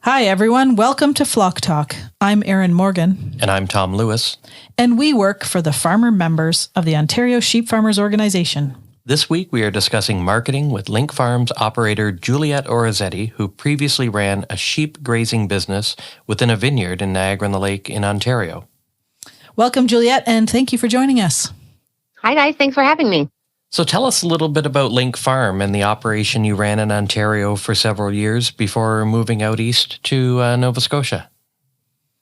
Hi, everyone. Welcome to Flock Talk. I'm Erin Morgan. And I'm Tom Lewis. And we work for the farmer members of the Ontario Sheep Farmers Organization. This week, we are discussing marketing with Linc Farms operator Juliet Orazetti, who previously ran a sheep grazing business within a vineyard in Niagara-on-the-Lake in Ontario. Welcome, Juliet, and thank you for joining us. Hi, guys. Thanks for having me. So tell us a little bit about Linc Farm and the operation you ran in Ontario for several years before moving out east to Nova Scotia.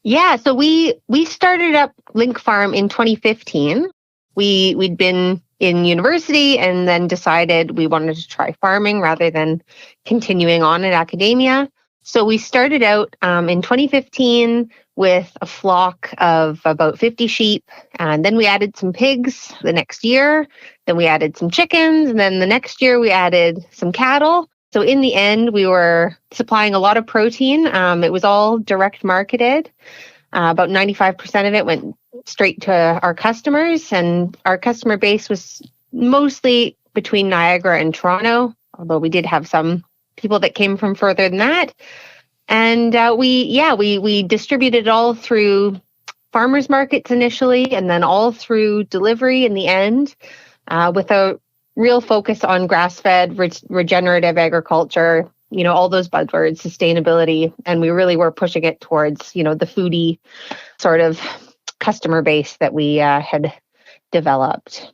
Yeah, so we started up Linc Farm in 2015. We'd been in university and then decided we wanted to try farming rather than continuing on in academia. So we started out in 2015 with a flock of about 50 sheep, and then we added some pigs the next year, then we added some chickens, and then the next year we added some cattle. So in the end, we were supplying a lot of protein. It was all direct marketed. About 95% of it went straight to our customers, and our customer base was mostly between Niagara and Toronto, although we did have some people that came from further than that. And we distributed all through farmers markets initially, and then all through delivery in the end, with a real focus on grass-fed, regenerative agriculture, all those buzzwords, sustainability. And we really were pushing it towards, the foodie sort of customer base that we had developed.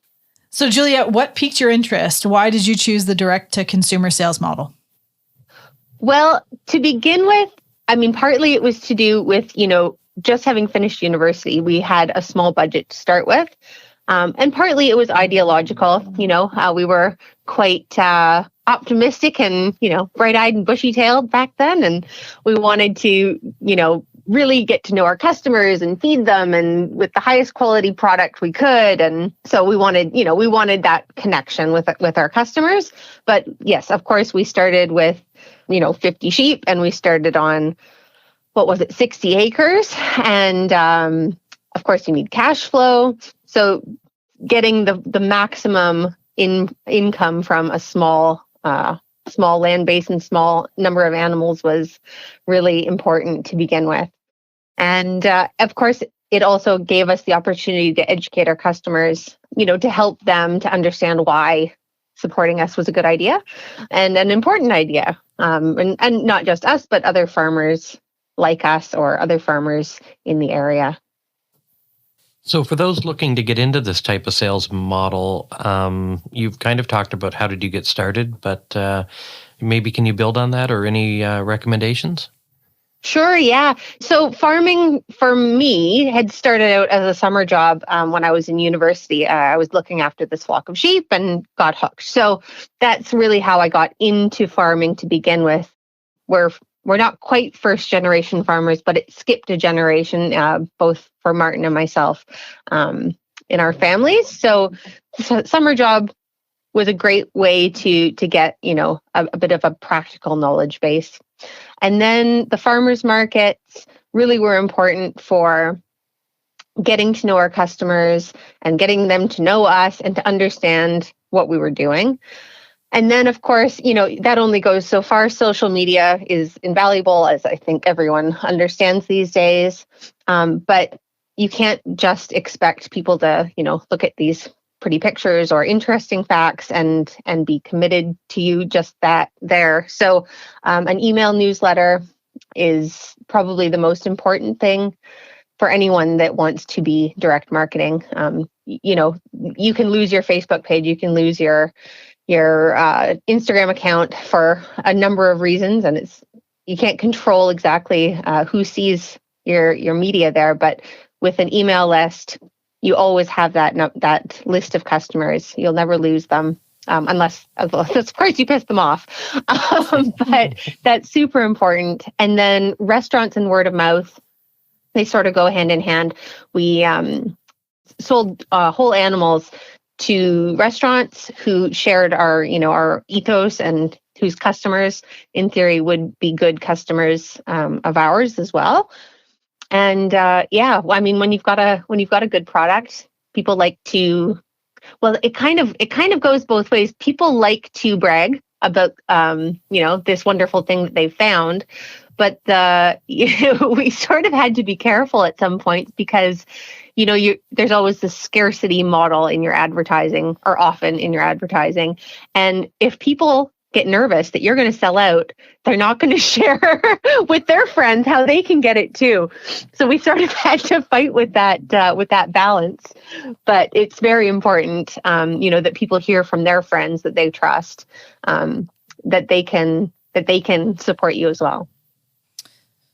So, Juliet, what piqued your interest? Why did you choose the direct-to-consumer sales model? Well, to begin with, partly it was to do with, just having finished university. We had a small budget to start with. And partly it was ideological. We were quite optimistic and, bright-eyed and bushy-tailed back then. And we wanted to, really get to know our customers and feed them and with the highest quality product we could. And so we wanted that connection with our customers. But yes, of course, we started with 50 sheep, and we started on, 60 acres. And of course, you need cash flow. So getting the maximum income from a small land base and small number of animals was really important to begin with. And of course, it also gave us the opportunity to educate our customers, to help them to understand why supporting us was a good idea and an important idea. And not just us, but other farmers like us or other farmers in the area. So for those looking to get into this type of sales model, you've kind of talked about how did you get started, but maybe can you build on that or any recommendations? Sure, yeah. So farming for me had started out as a summer job when I was in university. I was looking after this flock of sheep and got hooked. So that's really how I got into farming to begin with. We're not quite first generation farmers, but it skipped a generation, both for Martin and myself in our families. So summer job was a great way to get, a bit of a practical knowledge base. And then the farmers markets really were important for getting to know our customers and getting them to know us and to understand what we were doing. And then, of course, that only goes so far. Social media is invaluable, as I think everyone understands these days. But you can't just expect people to, look at these pretty pictures or interesting facts and be committed to you just that there. So an email newsletter is probably the most important thing for anyone that wants to be direct marketing. You can lose your Facebook page, you can lose your Instagram account for a number of reasons, and you can't control exactly who sees your media there. But with an email list, you always have that list of customers. You'll never lose them unless, of course, you piss them off. But that's super important. And then restaurants and word of mouth, they sort of go hand in hand. We sold whole animals to restaurants who shared our ethos and whose customers, in theory, would be good customers of ours as well. And when you've got a good product, people like to. Well, it kind of goes both ways. People like to brag about this wonderful thing that they've found, But we sort of had to be careful at some points because, there's always this scarcity model in your advertising, or often in your advertising. And if people get nervous that you're going to sell out, they're not going to share with their friends how they can get it too. So we sort of had to fight with that balance. But it's very important, that people hear from their friends that they trust, that they can support you as well.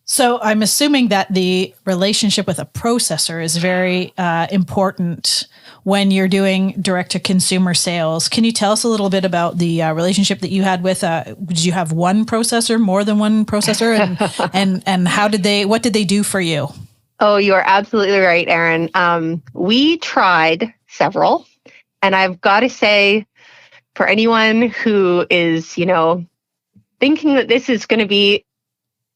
So I'm assuming that the relationship with a processor is very important when you're doing direct-to-consumer sales. Can you tell us a little bit about the relationship that you had with? Did you have one processor, more than one processor, and what did they do for you? Oh, you are absolutely right, Erin. We tried several, and I've got to say, for anyone who is, thinking that this is going to be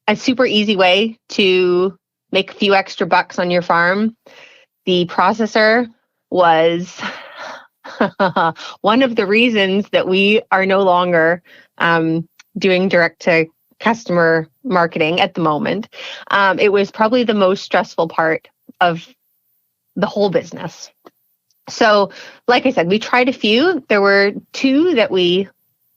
a super easy way to make a few extra bucks on your farm, the processor was one of the reasons that we are no longer doing direct to customer marketing at the moment. It was probably the most stressful part of the whole business. So, like I said, we tried a few. There were two that we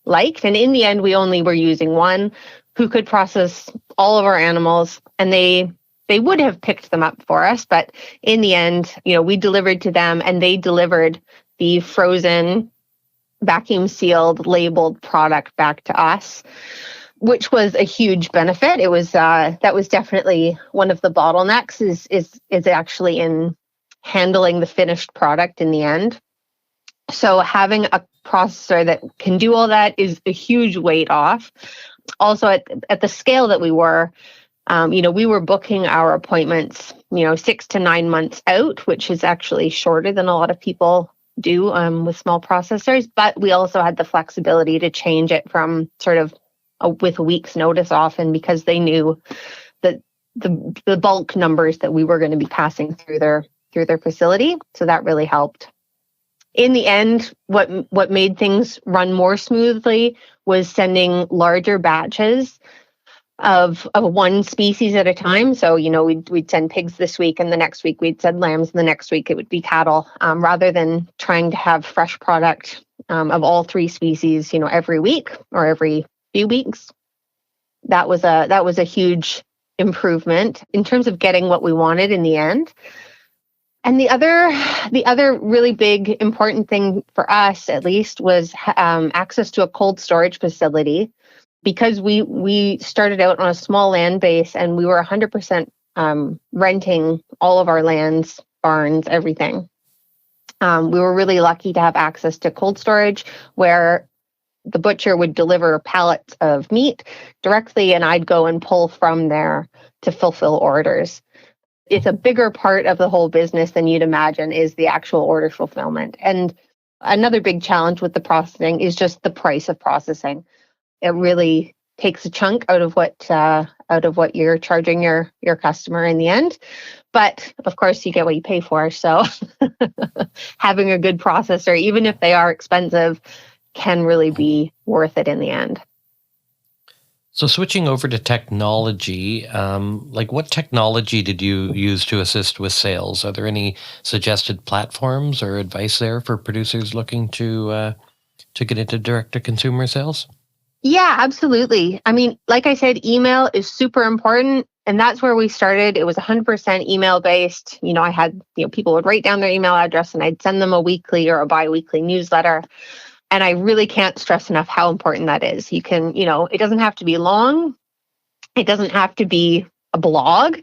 liked, and in the end, we only were using one who could process all of our animals, and they would have picked them up for us, but in the end, we delivered to them, and they delivered the frozen, vacuum sealed, labeled product back to us, which was a huge benefit. It was that was definitely one of the bottlenecks is actually in handling the finished product in the end. So having a processor that can do all that is a huge weight off. Also, at the scale that we were, we were booking our appointments, 6 to 9 months out, which is actually shorter than a lot of people do with small processors. But we also had the flexibility to change it from sort of with a week's notice often, because they knew that the bulk numbers that we were going to be passing through their facility. So that really helped. In the end, what made things run more smoothly was sending larger batches of one species at a time. So, we'd send pigs this week, and the next week we'd send lambs, and the next week it would be cattle, rather than trying to have fresh product of all three species, every week or every few weeks. That was a huge improvement in terms of getting what we wanted in the end. And the other really big important thing for us, at least, was access to a cold storage facility, because we started out on a small land base, and we were 100% renting all of our lands, barns, everything. We were really lucky to have access to cold storage, where the butcher would deliver pallets of meat directly, and I'd go and pull from there to fulfill orders. It's a bigger part of the whole business than you'd imagine, is the actual order fulfillment. And another big challenge with the processing is just the price of processing. It really takes a chunk out of what you're charging your customer in the end. But of course, you get what you pay for. So having a good processor, even if they are expensive, can really be worth it in the end. So switching over to technology, what technology did you use to assist with sales? Are there any suggested platforms or advice there for producers looking to get into direct-to-consumer sales? Yeah, absolutely. I mean, like I said, email is super important, and that's where we started. It was 100% email-based. I had, people would write down their email address, and I'd send them a weekly or a bi-weekly newsletter. And I really can't stress enough how important that is. You can, it doesn't have to be long. It doesn't have to be a blog,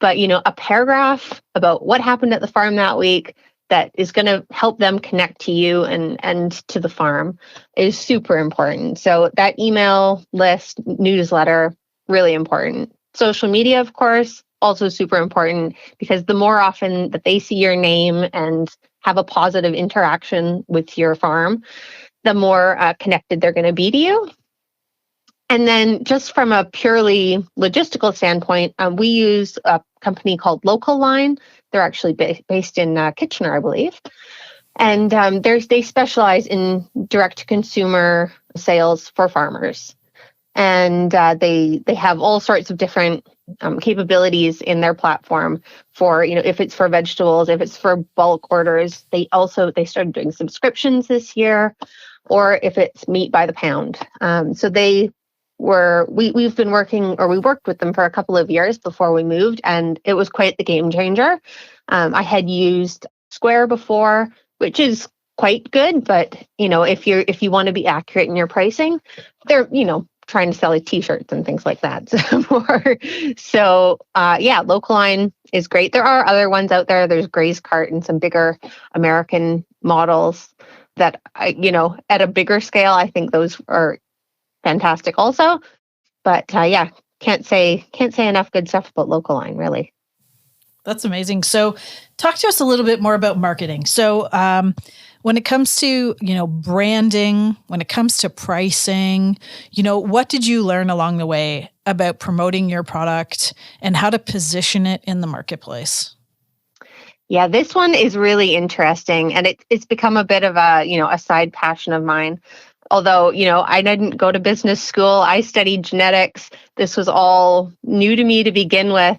but, a paragraph about what happened at the farm that week that is going to help them connect to you and to the farm is super important. So that email list, newsletter, really important. Social media, of course, also super important, because the more often that they see your name and have a positive interaction with your farm, the more connected they're going to be to you. And then just from a purely logistical standpoint, we use a company called Local Line. They're actually based in Kitchener, I believe. And they specialize in direct-to-consumer sales for farmers. and they have all sorts of different capabilities in their platform for, if it's for vegetables, if it's for bulk orders. They started doing subscriptions this year, or if it's meat by the pound. So we've been we worked with them for a couple of years before we moved, and it was quite the game changer. I had used Square before, which is quite good, but if you want to be accurate in your pricing, they're trying to sell t-shirts and things like that. So Localine is great. There are other ones out there. There's Gray's Cart and some bigger American models that at a bigger scale, I think those are fantastic also. But can't say enough good stuff about Localine, really. That's amazing. So talk to us a little bit more about marketing. So when it comes to, branding, when it comes to pricing, what did you learn along the way about promoting your product and how to position it in the marketplace? Yeah, this one is really interesting, and it's become a bit of a side passion of mine. Although, I didn't go to business school, I studied genetics. This was all new to me to begin with.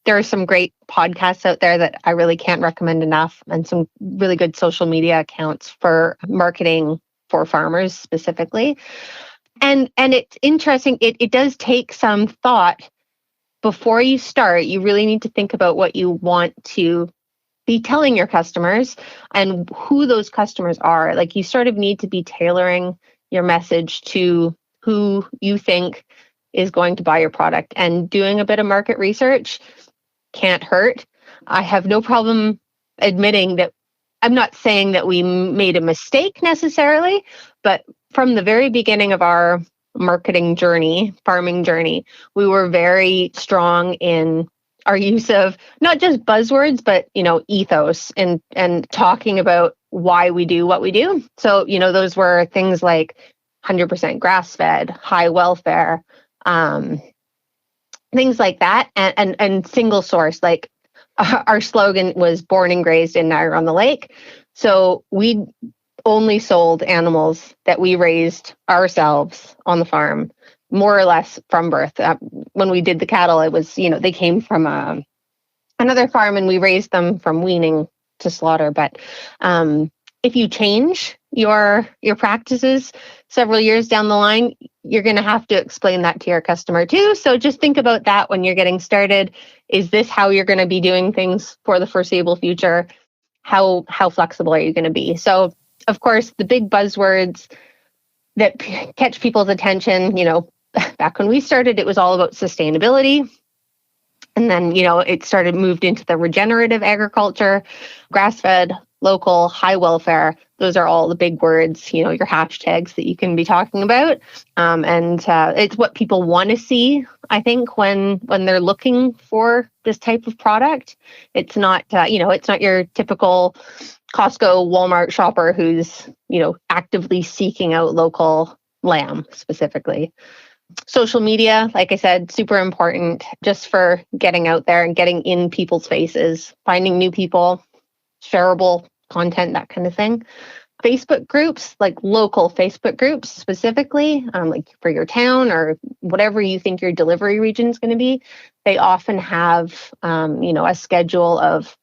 There are some great podcasts out there that I really can't recommend enough, and some really good social media accounts for marketing for farmers specifically. And it's interesting. It does take some thought before you start. You really need to think about what you want to be telling your customers and who those customers are. Like, you sort of need to be tailoring your message to who you think is going to buy your product, and doing a bit of market research can't hurt. I have no problem admitting that I'm not saying that we made a mistake necessarily, but from the very beginning of our marketing journey, farming journey, we were very strong in our use of not just buzzwords, but, ethos and talking about why we do what we do. So, those were things like 100% grass-fed, high welfare, things like that, and single source. Like, our slogan was born and grazed in Niagara-on-the-Lake. So we only sold animals that we raised ourselves on the farm, more or less from birth. When we did the cattle, it was, they came from another farm, and we raised them from weaning to slaughter. But if you change your practices several years down the line, you're going to have to explain that to your customer too. So just think about that when you're getting started. Is this how you're going to be doing things for the foreseeable future? How flexible are you going to be? So, of course, the big buzzwords that catch people's attention, back when we started, it was all about sustainability. And then, it moved into the regenerative agriculture, grass-fed, local, high welfare. Those are all the big words, your hashtags that you can be talking about. And it's what people want to see, I think, when they're looking for this type of product. It's not, it's not your typical Costco, Walmart shopper who's, actively seeking out local lamb specifically. Social media, like I said, super important just for getting out there and getting in people's faces, finding new people, shareable content, that kind of thing. Facebook groups, like local Facebook groups specifically, like for your town or whatever you think your delivery region is going to be, they often have, a schedule of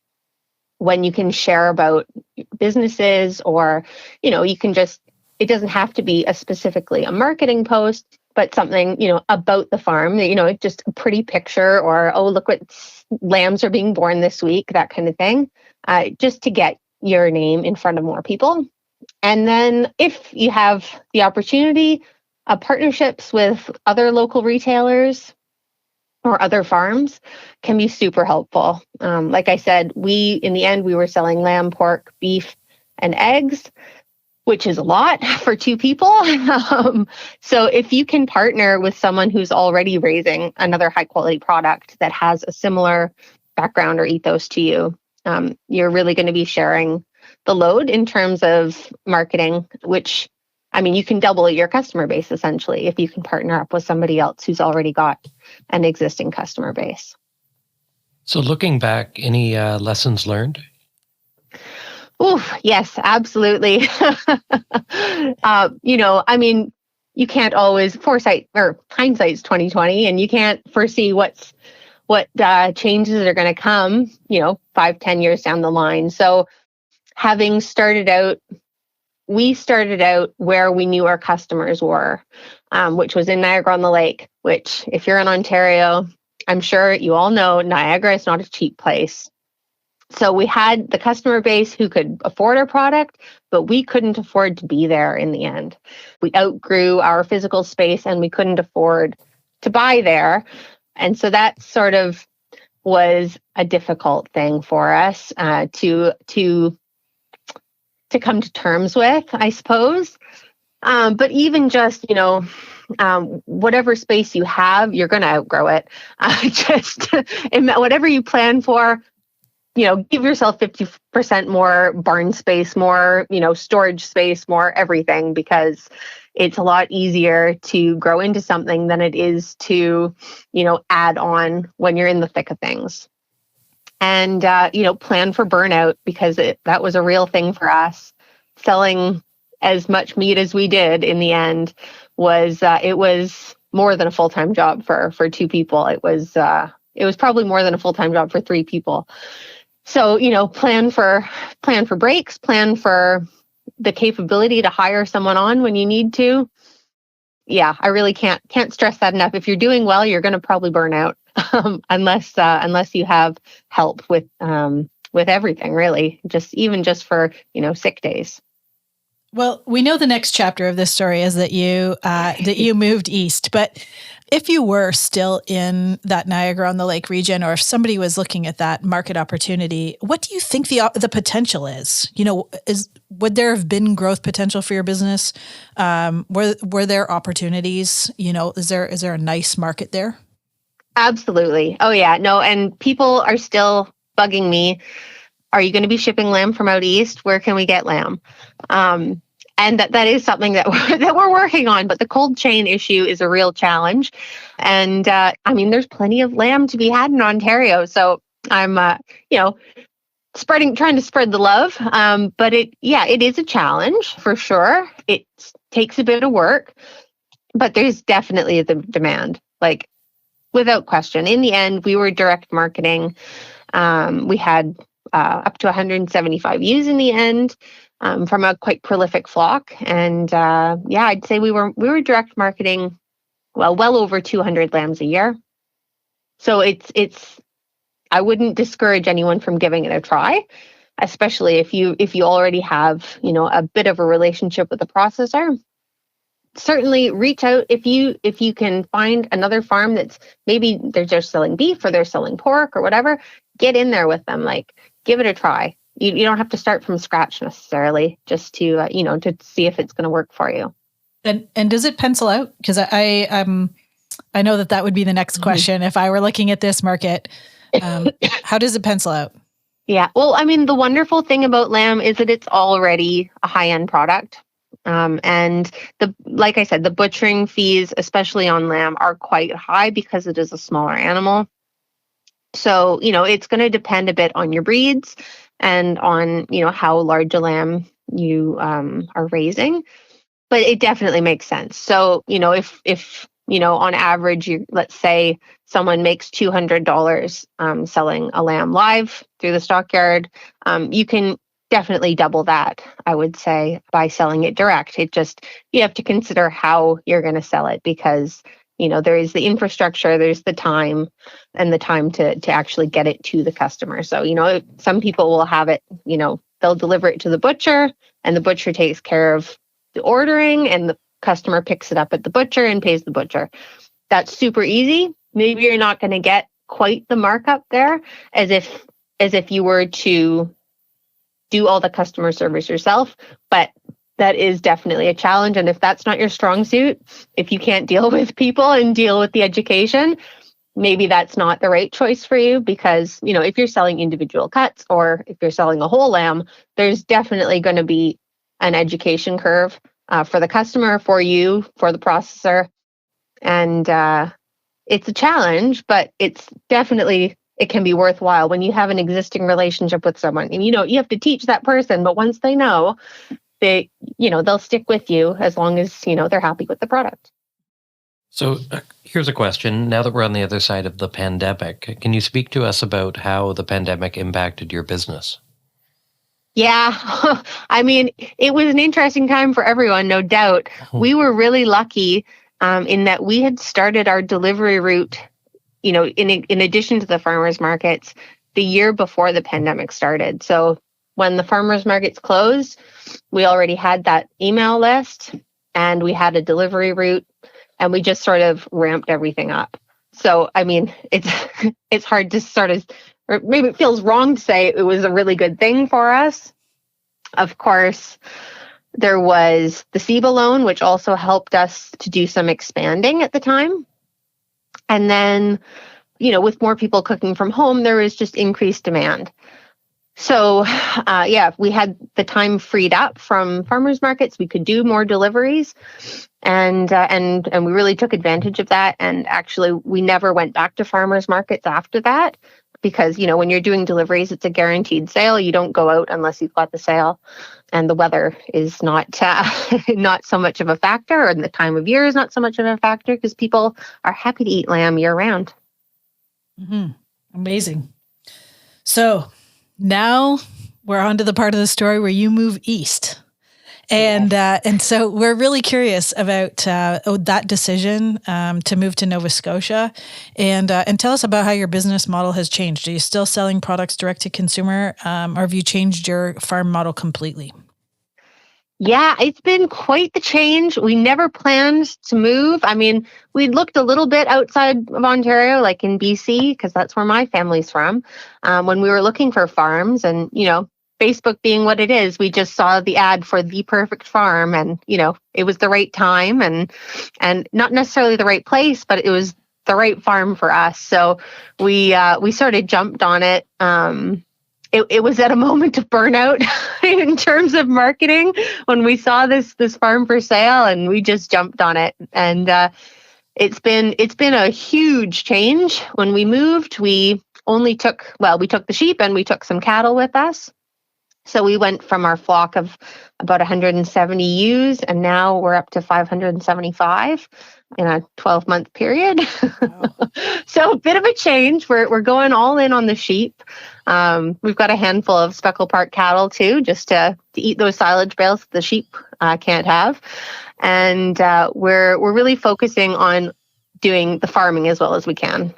when you can share about businesses, or, you can just, it doesn't have to be specifically a marketing post, but something, about the farm, just a pretty picture, or, oh, look what lambs are being born this week, that kind of thing, just to get your name in front of more people. And then if you have the opportunity, partnerships with other local retailers or other farms can be super helpful. Like I said, in the end, we were selling lamb, pork, beef, and eggs, which is a lot for two people. So if you can partner with someone who's already raising another high quality product that has a similar background or ethos to you, you're really going to be sharing the load in terms of marketing, which, you can double your customer base essentially if you can partner up with somebody else who's already got an existing customer base. So looking back, any lessons learned? Oh, yes, absolutely. you can't always foresight, or hindsight's 2020, and you can't foresee what changes are going to come, 5-10 years down the line. So having started out, we started out where we knew our customers were, which was in Niagara-on-the-Lake, which if you're in Ontario, I'm sure you all know Niagara is not a cheap place. So we had the customer base who could afford our product, but we couldn't afford to be there in the end. We outgrew our physical space and we couldn't afford to buy there. And so that sort of was a difficult thing for us to come to terms with, I suppose. But even just, whatever space you have, you're going to outgrow it. Just whatever you plan for, give yourself 50% more barn space, more, storage space, more everything, because it's a lot easier to grow into something than it is to, add on when you're in the thick of things. And, plan for burnout, because that was a real thing for us. Selling as much meat as we did in the end was, it was more than a full-time job for two people. It was probably more than a full-time job for three people. So, plan for breaks, plan for the capability to hire someone on when you need to. Yeah, I really can't stress that enough. If you're doing well, you're going to probably burn out unless you have help with everything, really, just for, sick days. Well, we know the next chapter of this story is that you moved east, but if you were still in that Niagara-on-the-Lake region, or if somebody was looking at that market opportunity, what do you think the potential is? Would there have been growth potential for your business? Were there opportunities? Is there a nice market there? Absolutely. Oh yeah, no, and people are still bugging me. Are you going to be shipping lamb from out east? Where can we get lamb? And that is something that we're working on. But the cold chain issue is a real challenge. And there's plenty of lamb to be had in Ontario. So I'm, trying to spread the love. But it is a challenge for sure. It takes a bit of work, but there's definitely the demand, like without question. In the end, we were direct marketing. We had up to 175 ewes in the end, from a quite prolific flock. And I'd say we were direct marketing, well over 200 lambs a year. So it's I wouldn't discourage anyone from giving it a try, especially if you already have, a bit of a relationship with the processor. Certainly reach out if you can find another farm that's maybe they're just selling beef or they're selling pork or whatever. Get in there with them, give it a try. You don't have to start from scratch necessarily, just to to see if it's going to work for you. And does it pencil out? Because I know that would be the next question. If I were looking at this market, how does it pencil out? Yeah, well, the wonderful thing about lamb is that it's already a high-end product. And like I said, the butchering fees, especially on lamb, are quite high because it is a smaller animal. So, it's going to depend a bit on your breeds and on, how large a lamb you are raising. But it definitely makes sense. So, if on average, let's say someone makes $200 selling a lamb live through the stockyard, you can definitely double that, I would say, by selling it direct. You have to consider how you're going to sell it, because there is the infrastructure, there's the time, and the time to actually get it to the customer. So, some people will have it, they'll deliver it to the butcher, and the butcher takes care of the ordering, and the customer picks it up at the butcher and pays the butcher. That's super easy. Maybe you're not going to get quite the markup there as if you were to do all the customer service yourself, but that is definitely a challenge. And if that's not your strong suit, if you can't deal with people and deal with the education, maybe that's not the right choice for you, because, if you're selling individual cuts or if you're selling a whole lamb, there's definitely going to be an education curve for the customer, for you, for the processor. And it's a challenge, but it can be worthwhile when you have an existing relationship with someone. And, you have to teach that person, but once they know, they'll stick with you as long as, they're happy with the product. So here's a question. Now that we're on the other side of the pandemic, can you speak to us about how the pandemic impacted your business? Yeah, I mean, it was an interesting time for everyone, no doubt. We were really lucky in that we had started our delivery route, in addition to the farmers markets, the year before the pandemic started. So when the farmers markets closed, we already had that email list and we had a delivery route, and we just sort of ramped everything up. So, I mean, it's hard to sort of, or maybe it feels wrong to say it was a really good thing for us. Of course, there was the SEBA loan, which also helped us to do some expanding at the time. And then, with more people cooking from home, there was just increased demand. So, we had the time freed up from farmers markets. We could do more deliveries, and we really took advantage of that. And actually, we never went back to farmers markets after that because, when you're doing deliveries, it's a guaranteed sale. You don't go out unless you've got the sale, and the weather is not not so much of a factor, and the time of year is not so much of a factor because people are happy to eat lamb year round. Mm-hmm. Amazing. So now we're on to the part of the story where you move east. And Yes. and so we're really curious about that decision to move to Nova Scotia, and tell us about how your business model has changed. Are you still selling products direct to consumer, or have you changed your farm model completely? Yeah, it's been quite the change. We never planned to move. I mean, we looked a little bit outside of Ontario, like in BC, because that's where my family's from, when we were looking for farms. And, Facebook being what it is, we just saw the ad for the perfect farm, and, it was the right time and not necessarily the right place, but it was the right farm for us. So we sort of jumped on it. It was at a moment of burnout in terms of marketing when we saw this farm for sale, and we just jumped on it. And it's been a huge change. When we moved, we took the sheep and we took some cattle with us. So we went from our flock of about 170 ewes, and now we're up to 575 in a 12-month period. Wow. So a bit of a change. We're going all in on the sheep. We've got a handful of Speckle Park cattle too, just to eat those silage bales the sheep can't have. And we're really focusing on doing the farming as well as we can,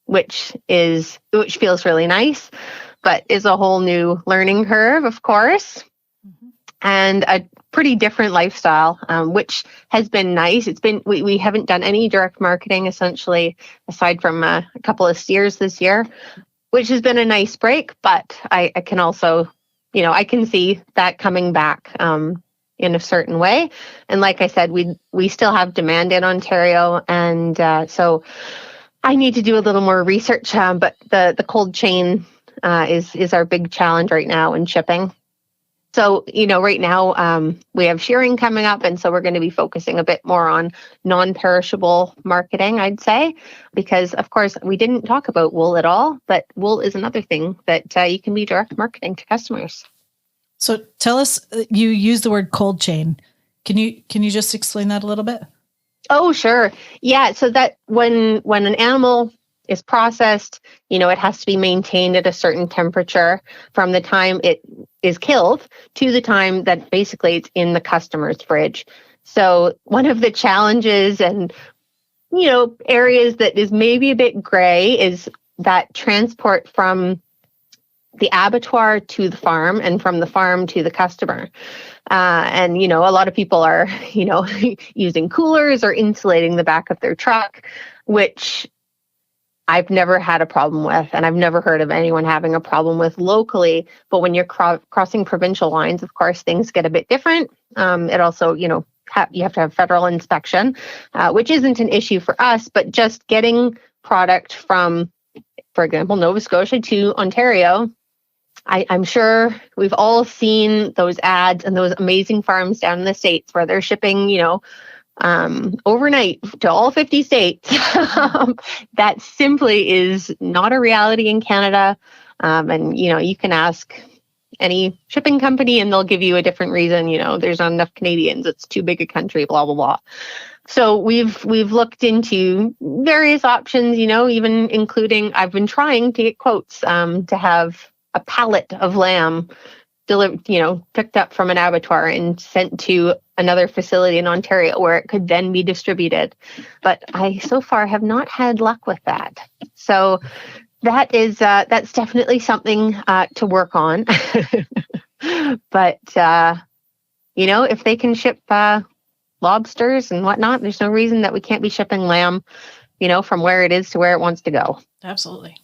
which feels really nice, but is a whole new learning curve, of course, and a pretty different lifestyle, which has been nice. We haven't done any direct marketing essentially, aside from a couple of steers this year, which has been a nice break. But I can also, I can see that coming back in a certain way. And like I said, we still have demand in Ontario, and so I need to do a little more research. But the cold chain is our big challenge right now in shipping. So, right now we have shearing coming up, and so we're going to be focusing a bit more on non-perishable marketing, I'd say, because of course we didn't talk about wool at all, but wool is another thing that you can be direct marketing to customers. So tell us, you use the word cold chain. Can you just explain that a little bit? Oh, sure. Yeah. So that when an animal is processed, it has to be maintained at a certain temperature from the time it is killed to the time that basically it's in the customer's fridge. So one of the challenges and, areas that is maybe a bit gray is that transport from the abattoir to the farm and from the farm to the customer. And, a lot of people are, using coolers or insulating the back of their truck, which I've never had a problem with, and I've never heard of anyone having a problem with locally. But when you're crossing provincial lines, of course, things get a bit different. It also, you have to have federal inspection, which isn't an issue for us, but just getting product from, for example, Nova Scotia to Ontario. I'm sure we've all seen those ads and those amazing farms down in the States where they're shipping, overnight to all 50 states. That simply is not a reality in Canada. And, you can ask any shipping company, and they'll give you a different reason. There's not enough Canadians. It's too big a country, blah, blah, blah. So we've looked into various options, even including, I've been trying to get quotes to have a pallet of lamb delivered, picked up from an abattoir and sent to another facility in Ontario where it could then be distributed. But I so far have not had luck with that. So that's definitely something to work on. But, if they can ship lobsters and whatnot, there's no reason that we can't be shipping lamb, from where it is to where it wants to go. Absolutely.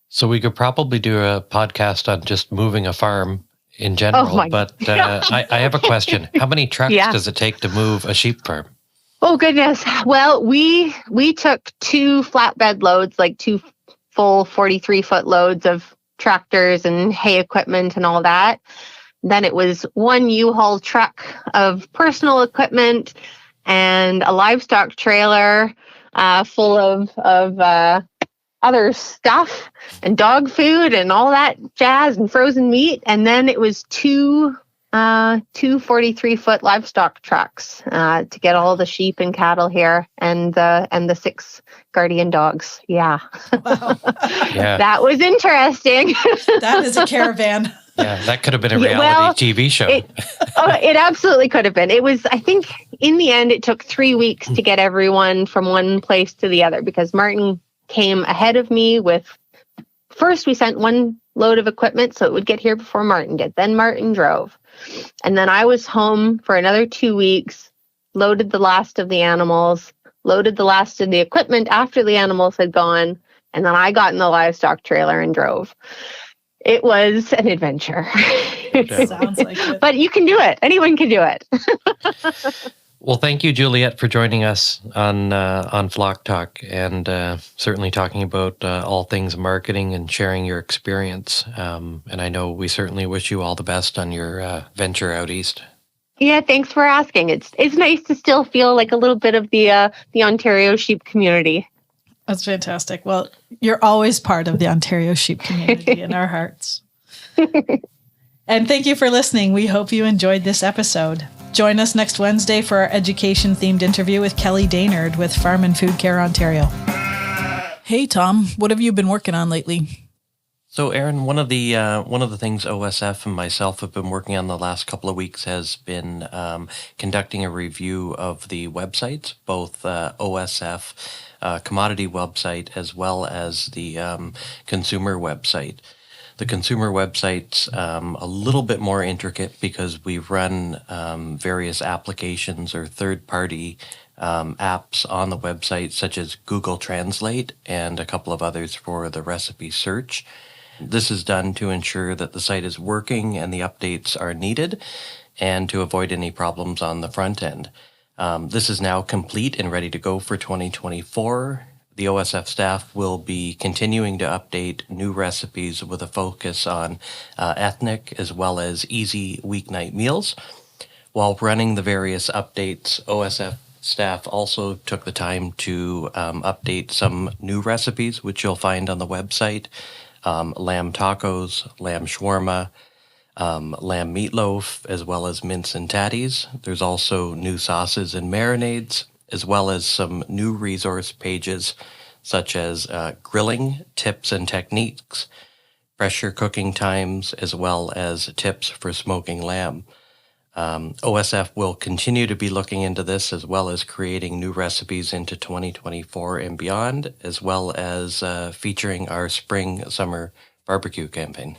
So we could probably do a podcast on just moving a farm in general, but I have a question. How many trucks does it take to move a sheep farm? Oh, goodness. Well, we took 2 flatbed loads, like 2 full 43-foot loads of tractors and hay equipment and all that. Then it was 1 U-Haul truck of personal equipment and a livestock trailer full of other stuff and dog food and all that jazz and frozen meat. And then it was 2 43-foot livestock trucks to get all the sheep and cattle here and the 6 guardian dogs. Yeah. Wow. Yeah. That was interesting. That is a caravan. Yeah, that could have been a reality TV show. It absolutely could have been. It was, I think, in the end, it took 3 weeks to get everyone from one place to the other because Martin came ahead of me with, first we sent 1 load of equipment so it would get here before Martin did. Then Martin drove. And then I was home for another 2 weeks, loaded the last of the animals, loaded the last of the equipment after the animals had gone, and then I got in the livestock trailer and drove. It was an adventure. Sounds like it. But you can do it. Anyone can do it. Well, thank you, Juliet, for joining us on Flock Talk and certainly talking about all things marketing and sharing your experience. And I know we certainly wish you all the best on your venture out east. Yeah, thanks for asking. It's nice to still feel like a little bit of the Ontario sheep community. That's fantastic. Well, you're always part of the Ontario sheep community in our hearts. And thank you for listening. We hope you enjoyed this episode. Join us next Wednesday for our education-themed interview with Kelly Daynard with Farm and Food Care Ontario. Hey, Tom, what have you been working on lately? So, Erin, one of the things OSF and myself have been working on the last couple of weeks has been conducting a review of the websites, both OSF commodity website as well as the consumer website. The consumer website's a little bit more intricate because we run various applications or third-party apps on the website, such as Google Translate and a couple of others for the recipe search. This is done to ensure that the site is working and the updates are needed and to avoid any problems on the front end. This is now complete and ready to go for 2024. The OSF staff will be continuing to update new recipes with a focus on ethnic as well as easy weeknight meals. While running the various updates, OSF staff also took the time to update some new recipes, which you'll find on the website. Lamb tacos, lamb shawarma, lamb meatloaf, as well as mince and tatties. There's also new sauces and marinades, as well as some new resource pages such as grilling tips and techniques, pressure cooking times, as well as tips for smoking lamb. OSF will continue to be looking into this as well as creating new recipes into 2024 and beyond, as well as featuring our spring-summer barbecue campaign.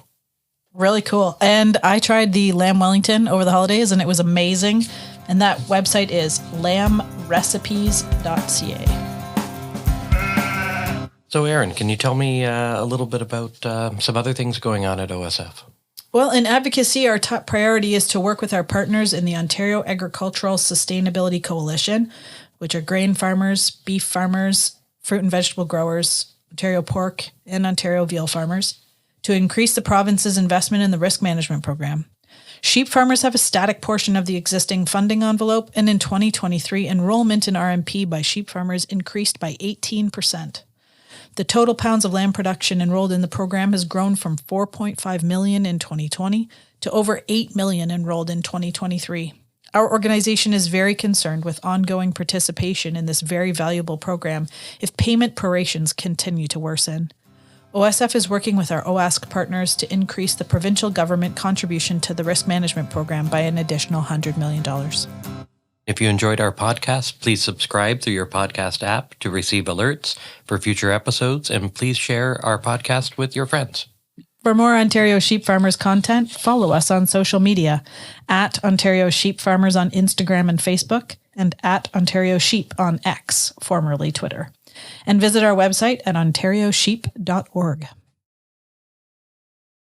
Really cool. And I tried the lamb Wellington over the holidays and it was amazing. And that website is lambrecipes.ca. So, Erin, can you tell me a little bit about some other things going on at OSF? Well, in advocacy, our top priority is to work with our partners in the Ontario Agricultural Sustainability Coalition, which are grain farmers, beef farmers, fruit and vegetable growers, Ontario pork, and Ontario veal farmers, to increase the province's investment in the risk management program. Sheep farmers have a static portion of the existing funding envelope, and in 2023, enrollment in RMP by sheep farmers increased by 18%. The total pounds of lamb production enrolled in the program has grown from 4.5 million in 2020 to over 8 million enrolled in 2023. Our organization is very concerned with ongoing participation in this very valuable program if payment prorations continue to worsen. OSF is working with our OASC partners to increase the provincial government contribution to the risk management program by an additional $100 million. If you enjoyed our podcast, please subscribe through your podcast app to receive alerts for future episodes, and please share our podcast with your friends. For more Ontario Sheep Farmers content, follow us on social media at Ontario Sheep Farmers on Instagram and Facebook, and at Ontario Sheep on X, formerly Twitter. And visit our website at ontariosheep.org.